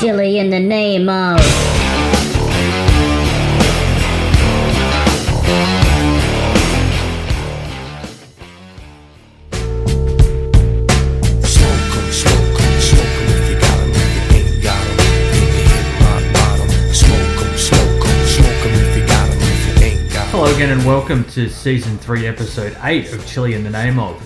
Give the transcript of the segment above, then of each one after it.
Chilli in the name of... Hello again and welcome to Season 3 Episode 8 of Chilli in the Name of.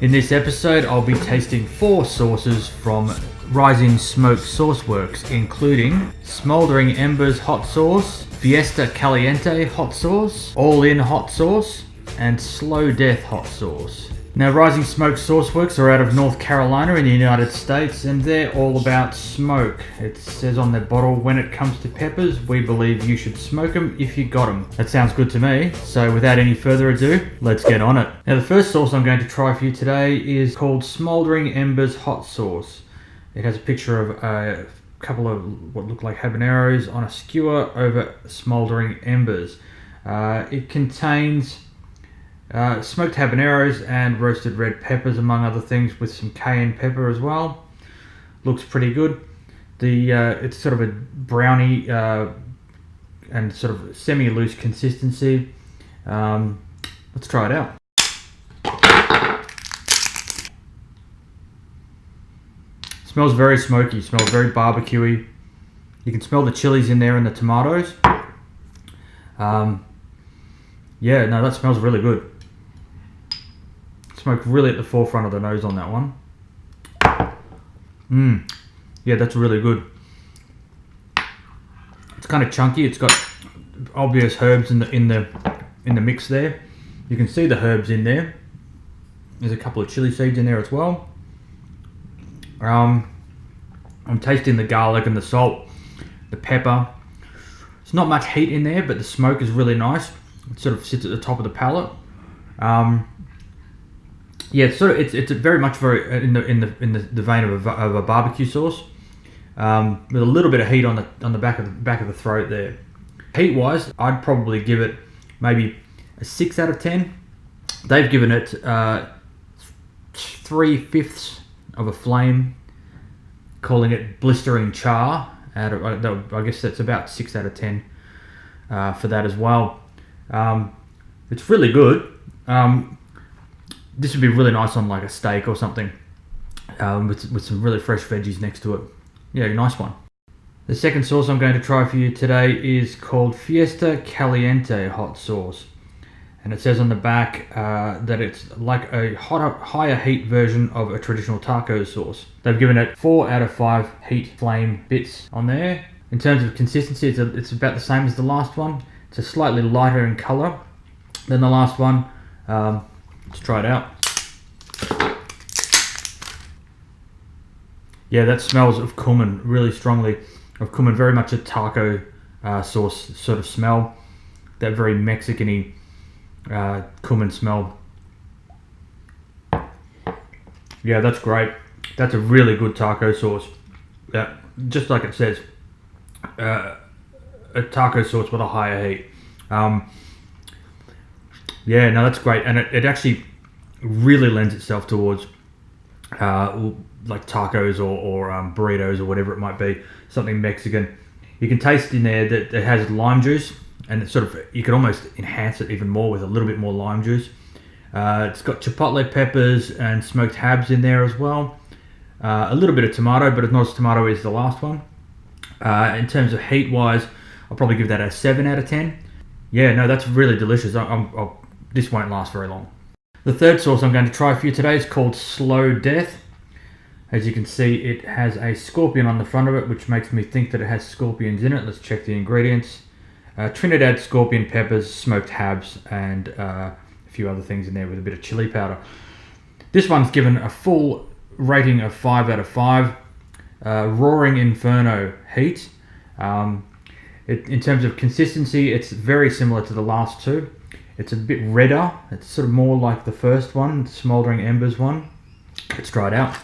In this episode I'll be tasting 4 sauces from Rising Smoke Sauceworks, including Smouldering Embers hot sauce, Fiesta Caliente hot sauce, All-In hot sauce, and Slow Death hot sauce. Now, Rising Smoke Sauceworks are out of North Carolina in the United States, and they're all about smoke. It says on their bottle, when it comes to peppers, we believe you should smoke them if you got them. That sounds good to me, so without any further ado, let's get on it. Now, the first sauce I'm going to try for you today is called Smouldering Embers hot sauce. It has a picture of a couple of what look like habaneros on a skewer over smouldering embers. It contains smoked habaneros and roasted red peppers, among other things, with some cayenne pepper as well. Looks pretty good. It's sort of a brownie and sort of semi-loose consistency. Let's try it out. Smells very smoky, smells very barbecuey. You can smell the chilies in there and the tomatoes. Yeah, no, that smells really good. Smoke really at the forefront of the nose on that one. Yeah, that's really good. It's kind of chunky. It's got obvious herbs in the mix there. You can see the herbs in there. There's a couple of chili seeds in there as well. I'm tasting the garlic and the salt, the pepper. There's not much heat in there, but the smoke is really nice. It sort of sits at the top of the palate. Yeah, it's very much in the vein of a barbecue sauce, with a little bit of heat on the back of the throat there. Heat wise, I'd probably give it maybe a 6 out of 10. They've given it 3/5 of a flame, calling it blistering char. I guess that's about 6 out of 10 for that as well. It's really good. This would be really nice on like a steak or something, with some really fresh veggies next to it. Yeah, nice one. The second sauce I'm going to try for you today is called Fiesta Caliente hot sauce. And it says on the back that it's like a higher heat version of a traditional taco sauce. They've given it 4 out of 5 heat flame bits on there. In terms of consistency, it's about the same as the last one. It's a slightly lighter in colour than the last one. Let's try it out. Yeah, that smells of cumin really strongly. Of cumin, very much a taco sauce sort of smell. That very Mexican-y cumin smell. Yeah, that's great. That's a really good taco sauce. Yeah, just like it says, a taco sauce with a higher heat. Yeah, no, that's great, and it actually really lends itself towards like tacos or burritos or whatever it might be, something Mexican. You can taste in there that it has lime juice, and it's sort of, you can almost enhance it even more with a little bit more lime juice. It's got chipotle peppers and smoked habs in there as well. A little bit of tomato, but it's not as tomato as the last one. In terms of heat wise, I'll probably give that a 7 out of 10. Yeah, no, that's really delicious. This won't last very long. The third sauce I'm going to try for you today is called Slow Death. As you can see, it has a scorpion on the front of it, which makes me think that it has scorpions in it. Let's check the ingredients. Trinidad scorpion peppers, smoked habs, and a few other things in there with a bit of chili powder. This one's given a full rating of 5 out of 5. Roaring Inferno heat. In terms of consistency, it's very similar to the last two. It's a bit redder. It's sort of more like the first one, the Smouldering Embers one. Let's try it out.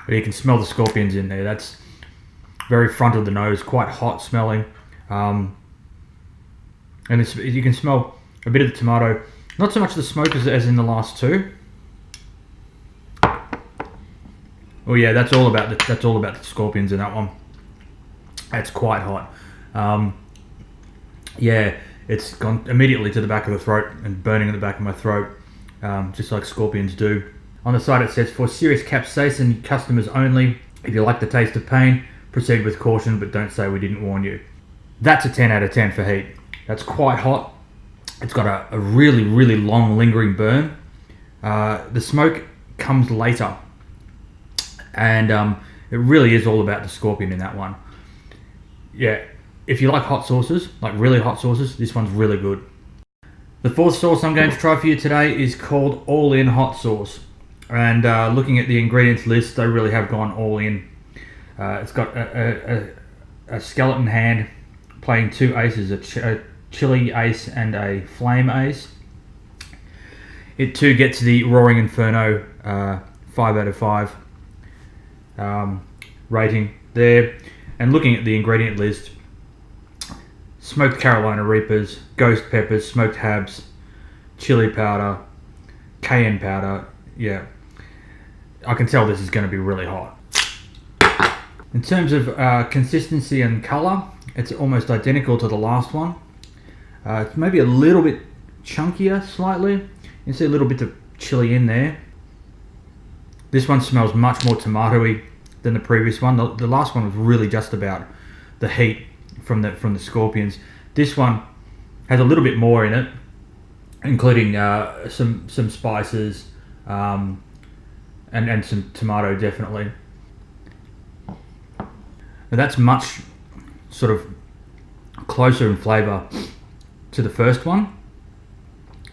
But you can smell the scorpions in there. That's very front of the nose, quite hot smelling. And you can smell a bit of the tomato. Not so much the smoke as in the last two. Oh yeah, that's all about the scorpions in that one. It's quite hot. Yeah, it's gone immediately to the back of the throat and burning at the back of my throat, just like scorpions do. On the side it says, for serious capsaicin customers only. If you like the taste of pain, proceed with caution, but don't say we didn't warn you. That's a 10 out of 10 for heat. That's quite hot. It's got a really, really long lingering burn. The smoke comes later, and it really is all about the scorpion in that one. Yeah, if you like hot sauces, like really hot sauces, this one's really good. The fourth sauce I'm going to try for you today is called All In Hot Sauce. And looking at the ingredients list, they really have gone all in. It's got a skeleton hand playing two aces, a chili ace and a flame ace. It too gets the Roaring Inferno 5 out of 5 rating there. And looking at the ingredient list, smoked Carolina Reapers, ghost peppers, smoked habs, chili powder, cayenne powder. Yeah, I can tell this is going to be really hot. In terms of consistency and colour, it's almost identical to the last one. It's maybe a little bit chunkier slightly. You can see a little bit of chili in there. This one smells much more tomatoey than the previous one. The last one was really just about the heat from the scorpions. This one has a little bit more in it, including some spices and some tomato, definitely. Now that's much sort of closer in flavour to the first one,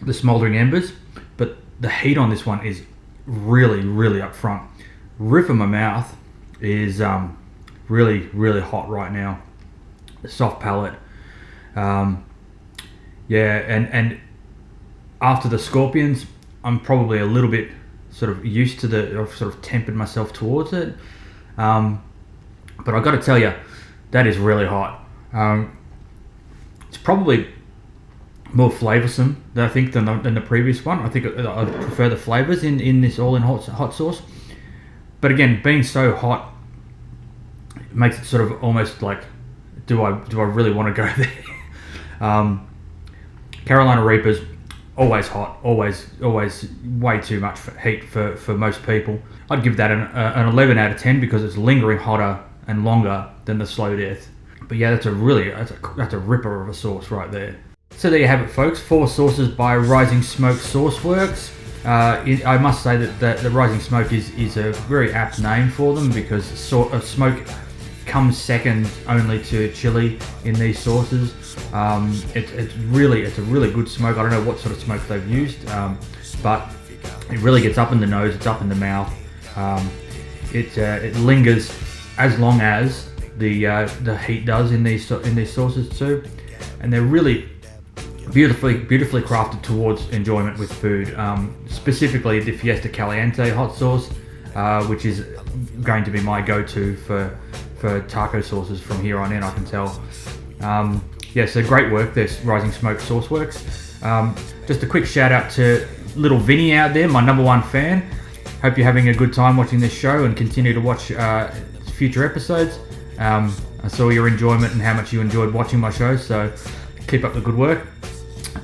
the Smouldering Embers, but the heat on this one is really, really up front. Roof of my mouth is really, really hot right now. The soft palate. Yeah, and after the scorpions, I'm probably a little bit sort of used to I've sort of tempered myself towards it. But I got to tell you, that is really hot. It's probably more flavoursome, I think, than the previous one. I think I prefer the flavours in this all-in hot sauce. But again, being so hot, it makes it sort of almost like, do I really want to go there? Carolina Reapers, always hot, always way too much heat for most people. I'd give that an 11 out of 10 because it's lingering hotter and longer than the Slow Death. But yeah, that's a ripper of a sauce right there. So there you have it, folks. 4 sauces by Rising Smoke Sauceworks. I must say that the Rising Smoke is a very apt name for them, because smoke comes second only to chili in these sauces. It's a really good smoke. I don't know what sort of smoke they've used, but it really gets up in the nose, it's up in the mouth. It lingers as long as the heat does in these sauces too, and they're really beautifully crafted towards enjoyment with food. Specifically the Fiesta Caliente hot sauce, which is going to be my go-to for taco sauces from here on in, I can tell. Yeah, so great work there, Rising Smoke Sauceworks. Just a quick shout out to little Vinny out there, my #1 fan. Hope you're having a good time watching this show and continue to watch future episodes. I saw your enjoyment and how much you enjoyed watching my show, so keep up the good work.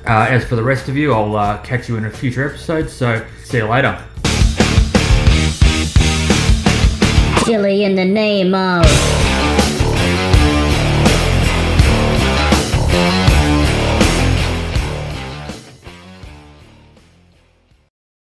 As for the rest of you, I'll catch you in a future episode, so see you later. Chilli in the name of...